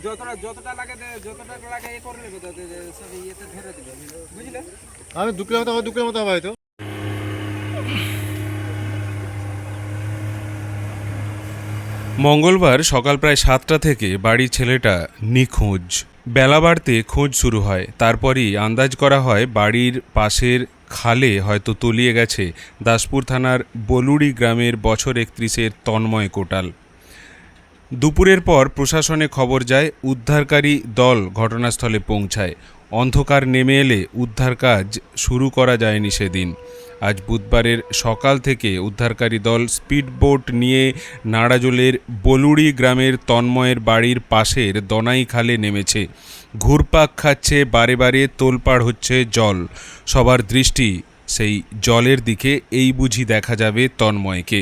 যতটা লাগে এ করে নেবে, সব ইয়েতে ধরে দেবে, বুঝলে? আমি 2 কিলোমিটার হবে হয়তো। মঙ্গলবার সকাল প্রায় 7টা থেকে বাড়ির ছেলেটা নিখোঁজ। বেলা বাড়তে খোঁজ শুরু হয়। তারপরই আন্দাজ করা হয় বাড়ির পাশের খালে হয়তো তলিয়ে গেছে দাসপুর থানার বলুড়ি গ্রামের বছর 31-এর তন্ময় কোটাল। দুপুরের পর প্রশাসনে খবর যায়, উদ্ধারকারী দল ঘটনাস্থলে পৌঁছায়। অন্ধকার নেমে এলে উদ্ধার কাজ শুরু করা যায়নি সেদিন। আজ বুধবারের সকাল থেকে উদ্ধারকারী দল স্পিডবোট নিয়ে নাড়াজোলের বলুড়ি গ্রামের তন্ময়ের বাড়ির পাশের দনাই খালে নেমেছে। ঘুরপাক খাচ্ছে, বারে বারে তোলপাড় হচ্ছে জল। সবার দৃষ্টি সেই জলের দিকে। এই বুঝি দেখা যাবে তন্ময়কে।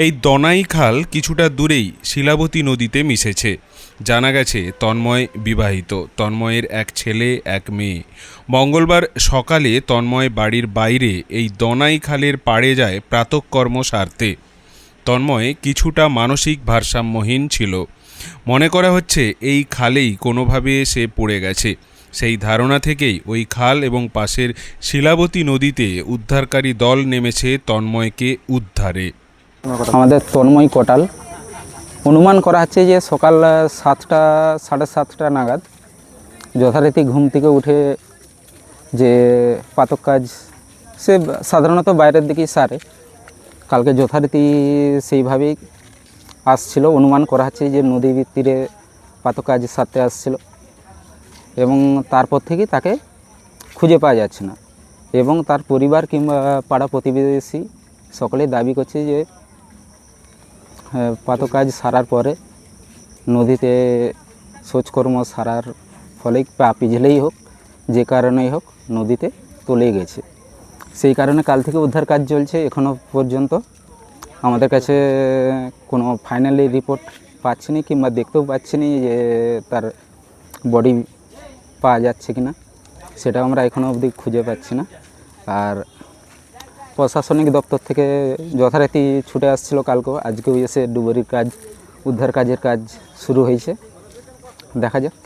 এই দনাই খাল কিছুটা দূরেই শিলাবতী নদীতে মিশেছে। জানা গেছে তন্ময় বিবাহিত। তন্ময়ের এক ছেলে, এক মেয়ে। মঙ্গলবার সকালে তন্ময় বাড়ির বাইরে এই দনাই খালের পাড়ে যায় প্রাতঃকর্ম সারতে। তন্ময় কিছুটা মানসিক ভারসাম্যহীন ছিল। মনে করা হচ্ছে এই খালেই কোনোভাবে সে পড়ে গেছে। সেই ধারণা থেকেই ওই খাল এবং পাশের শিলাবতী নদীতে উদ্ধারকারী দল নেমেছে তন্ময়কে উদ্ধারে। আমাদের তন্ময় কোটাল, অনুমান করা হচ্ছে যে সকাল 7টা, 7:30 নাগাদ যথারীতি ঘুম থেকে উঠে যে প্রাতঃ কাজ সে সাধারণত বাইরের দিকেই সারে, কালকে যথারীতি সেইভাবেই আসছিল। অনুমান করা হচ্ছে যে নদীর তীরে প্রাতঃ কাজ সারতে আসছিল এবং তারপর থেকেই তাকে খুঁজে পাওয়া যাচ্ছে না। এবং তার পরিবার কিংবা পাড়া প্রতিবেশী সকলেই দাবি করছে যে প্রাতঃ কাজ সারার পরে নদীতে শৌচকর্ম সারার ফলে পা পিছলেই হোক, যে কারণেই হোক, নদীতে তলিয়ে গেছে। সেই কারণে কাল থেকে উদ্ধার কাজ চলছে। এখনও পর্যন্ত আমাদের কাছে কোনো ফাইনালি রিপোর্ট পাচ্ছি না কিংবা দেখতেও পাচ্ছি না যে তার বডি পাওয়া যাচ্ছে কি না, সেটা আমরা এখনও অবধি খুঁজে পাচ্ছি না। আর প্রশাসনিক দপ্তর থেকে যথারীতি ছুটে আসছিল কালকেও, আজকেও এসে ডুবুরির কাজ, উদ্ধার কাজের কাজ শুরু হয়েছে। দেখা যাক।